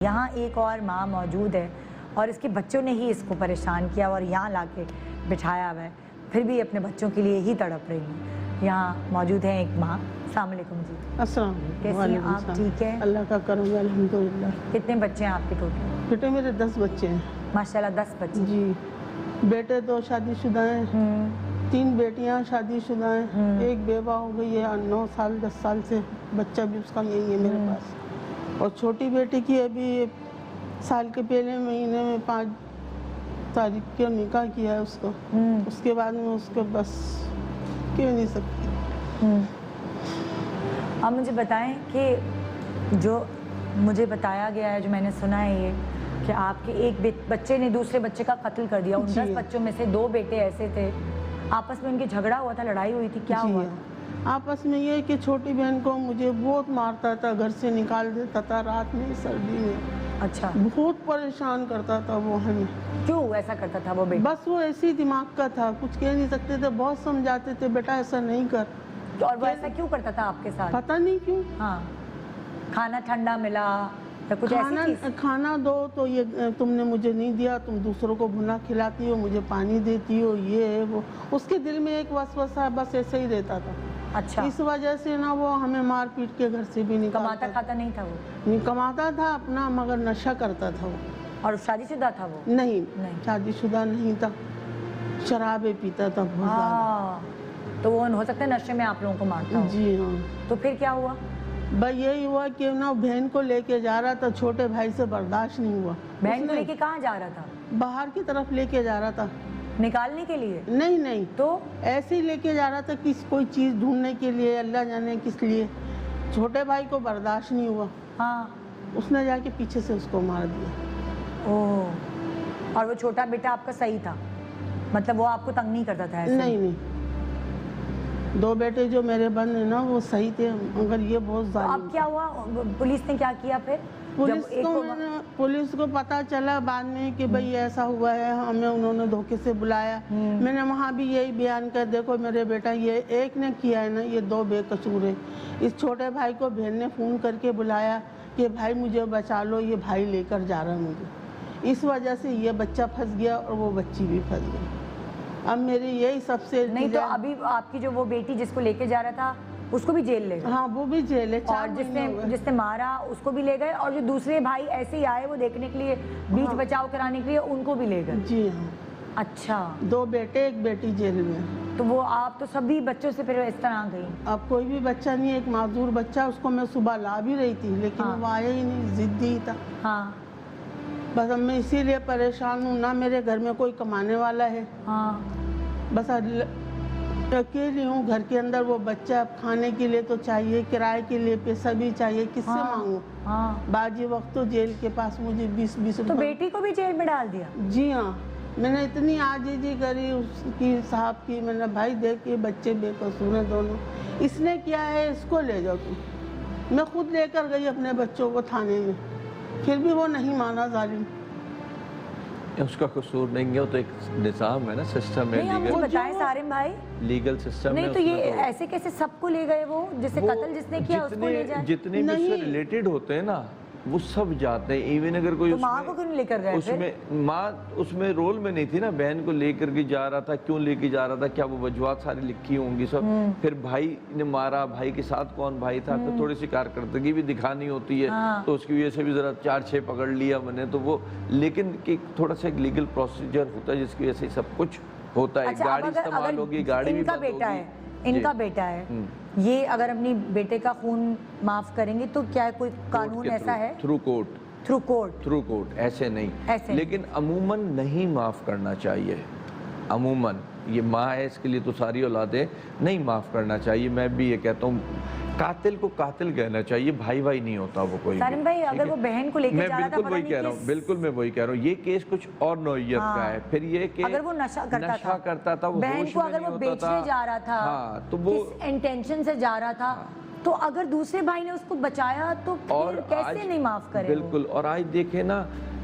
یہاں ایک اور ماں موجود ہے اور اس کے بچوں نے ہی اس کو پریشان کیا اور یہاں لا کے بٹھایا ہوا ہے، پھر بھی اپنے بچوں کے لیے ہی تڑپ رہی ہیں۔ یہاں موجود ہیں ایک ماں۔ السلام علیکم جی۔ السلام کیسی ہیں آپ؟ ٹھیک ہے؟ اللہ کا کرم ہے الحمدللہ۔ کتنے بچے ہیں آپ کے ٹوٹل؟ بیٹے میرے 10 بچے ہیں۔ ماشاءاللہ 10 بچے؟ جی، بیٹے 2 شادی شدہ ہیں، 3 بیٹیاں شادی شدہ ہیں، ایک بیوہ ہو گئی ہے 9 سال 10 سال سے، بچہ بھی اس کا یہی ہے میرے پاس۔ اور چھوٹی بیٹی کی ابھی سال کے پہلے مہینے میں 5 تاریخ کو نکاح کیا ہے اس کو، اس کے بعد میں اس کو بس کہہ نہیں سکتی۔ آپ مجھے بتائیں کہ جو مجھے بتایا گیا ہے، جو میں نے سنا ہے یہ کہ آپ کے ایک بچے نے دوسرے بچے کا قتل کر دیا، ان 10 بچوں میں سے 2 بیٹے ایسے تھے، آپس میں ان کی جھگڑا ہوا تھا، لڑائی ہوئی تھی، کیا ہوا تھا؟ آپس میں یہ کہ چھوٹی بہن کو مجھے بہت مارتا تھا، گھر سے نکال دیتا تھا رات میں سردی میں۔ اچھا، بہت پریشان کرتا تھا وہ ہمیں۔ کیوں ایسا کرتا تھا وہ بیٹا؟ بس وہ ایسی دماغ کا تھا، کچھ کہہ نہیں سکتے تھے، بہت سمجھاتے تھے بیٹا ایسا نہیں کر۔ اور وہ ایسا کیوں کرتا تھا آپ کے ساتھ؟ پتہ نہیں کیوں۔ ہاں، کھانا ٹھنڈا ملا یا کچھ ایسی چیز؟ کھانا دو تو یہ تم نے مجھے نہیں دیا، تم دوسروں کو بھنا کھلاتی ہو، مجھے پانی دیتی ہو، یہ ہے وہ۔ اس کے دل میں ایک وسوسہ بس ایسے ہی رہتا تھا۔ اچھا، اس وجہ سے نا وہ ہمیں مار پیٹ کے گھر سے بھی نکالتا کماتا کھاتا نہیں تھا وہ؟ نہیں کماتا تھا اپنا، مگر نشہ کرتا تھا وہ۔ اور شادی شدہ تھا وہ؟ نہیں، شادی شدہ نہیں تھا، شرابیں پیتا تھا بہت زیادہ۔ تو وہ ہو سکتا ہے نشے میں آپ لوگوں کو مارتا ہو؟ جی ہاں۔ تو پھر کیا ہوا؟ بھائی یہی ہوا کہ نا بہن کو لے کے جا رہا تھا، چھوٹے بھائی سے برداشت نہیں ہوا۔ بہن کو لے کے کہاں جا رہا تھا؟ باہر کی طرف لے کے جا رہا تھا۔ نکالنے کے لیے؟ نہیں، تو ایسے ہی لے کے جا رہا تھا کوئی چیز ڈھونڈنے کے لیے، اللہ جانے کس لیے۔ چھوٹے بھائی کو برداشت نہیں ہوا، ہاں، اس نے جا کے پیچھے سے اس کو مار دیا۔ اوہ، اور وہ چھوٹا بیٹا آپ کا صحیح تھا؟ مطلب وہ آپ کو تنگ نہیں کرتا تھا ایسے؟ نہیں، 2 بیٹے جو میرے بن ہیں نا وہ صحیح تھے، مگر یہ بہت ظالم۔ اب کیا ہوا؟ پولیس نے کیا کیا پھر؟ پولیس کو پتا چلا بعد میں کہ بھئی ایسا ہوا ہے، ہمیں انہوں نے دھوکے سے بلایا۔ میں نے وہاں بھی یہی بیان کر، دیکھو میرے بیٹا یہ ایک نے کیا ہے نا، یہ 2 بے قصور ہیں۔ اس چھوٹے بھائی کو بہن نے فون کر کے بلایا کہ بھائی مجھے بچا لو، یہ بھائی لے کر جا رہا ہے مجھے۔ اس وجہ سے یہ بچہ پھنس گیا اور وہ بچی بھی پھنس گئی۔ اب میری یہی سب سے نہیں تو ابھی آپ کی جو وہ بیٹی جس کو لے کے جا رہا تھا اس کو بھی جیل لے گئے؟ ہاں وہ بھی جیل ہے، اور جس نے مارا اس کو بھی لے گئے، اور جو دوسرے بھائی ایسے ہی آئے وہ دیکھنے کے لیے، بیچ بچاؤ کرانے کے لیے، ان کو بھی لے گئے؟ جی ہاں۔ اچھا، 2 بیٹے 1 بیٹی جیل میں۔ تو وہ آپ تو سبھی بچوں سے پھر اس طرح گئی؟ اب کوئی بھی بچہ نہیں، ایک معذور بچہ، اس کو میں صبح لا بھی رہی تھی لیکن وہ آیا ہی نہیں، ضدی تھا۔ ہاں، بس اب میں اسی لیے پریشان ہوں، نہ میرے گھر میں کوئی کمانے والا ہے، ہاں، بس اکیلی ہوں گھر کے اندر۔ وہ بچہ اب کھانے کے لیے تو چاہیے، کرائے کے لیے پیسہ بھی چاہیے، کس سے مانگوں؟ ہاں، باجی وقت تو جیل کے پاس مجھے 20 تو بیٹی کو بھی جیل میں ڈال دیا؟ جی ہاں، میں نے اتنی عاجزی کری اس کی صاحب کی، میں نے بھائی دیکھ کے بچے بے قصور ہیں دونوں، اس نے کیا ہے اس کو لے جاؤ تم۔ میں خود لے کر گئی اپنے بچوں کو تھانے میں، پھر بھی وہ نہیں مانا ظالم۔ اس کا قصور نہیں ہے، وہ تو ایک نظام ہے نا، سسٹم ہے، نہیں آپ مجھے بتائیں سارم بھائی، لیگل سسٹم ہے۔ نہیں تو یہ ایسے کیسے سب کو لے گئے؟ وہ جسے قتل جس نے کیا اس کو لے جائے؟ جتنے بھی اس سے ریلیٹڈ ہوتے ہیں نا وہ سب جاتے ہیں، ایون اگر کوئی ماں کو کیوں لے کر گئے؟ اس میں ماں اس میں رول میں نہیں تھی نا، بہن کو لے کر کے جا رہا تھا، کیوں لے کے جا رہا تھا، کیا وہ وجوہات ساری لکھی ہوں گی سب۔ پھر بھائی نے مارا، بھائی کے ساتھ کون بھائی تھا، تو تھوڑی سی کارکردگی بھی دکھانی ہوتی ہے، تو اس کی وجہ سے بھی ذرا 4-6 پکڑ لیا میں نے تو وہ، لیکن تھوڑا سا ایک لیگل پروسیجر ہوتا ہے جس کی وجہ سے سب کچھ ہوتا ہے۔ گاڑی استعمال ہوگی، گاڑی بھی بند ہوگی۔ ان کا بیٹا ہے، یہ اگر اپنی بیٹے کا خون معاف کریں گے تو کیا کوئی قانون ایسا ہے؟ تھرو کورٹ ایسے نہیں، لیکن عموماً نہیں معاف کرنا چاہیے۔ عموماً یہ ماں ہے، اس کے لیے تو ساری اولادیں نہیں معاف کرنا چاہیے۔ میں بھی یہ کہتا ہوں قاتل کو قاتل کہنا چاہیے، بھائی نہیں ہوتا وہ کوئی۔ سالم بھائی اگر وہ بہن کو لے کے جا رہا تھا، وہی کہہ رہا ہوں، بالکل میں وہی کہہ رہا ہوں، یہ کیس کچھ اور نوعیت کا ہے۔ پھر یہ کہ اگر وہ نشہ کرتا تھا، بہن کو اگر وہ بیچنے جا رہا تھا، تو وہ کس انٹینشن سے جا رہا تھا، تو اگر دوسرے بھائی نے اس کو بچایا تو پھر کیسے نہیں معاف کرے؟ بالکل، اور آج دیکھیں نا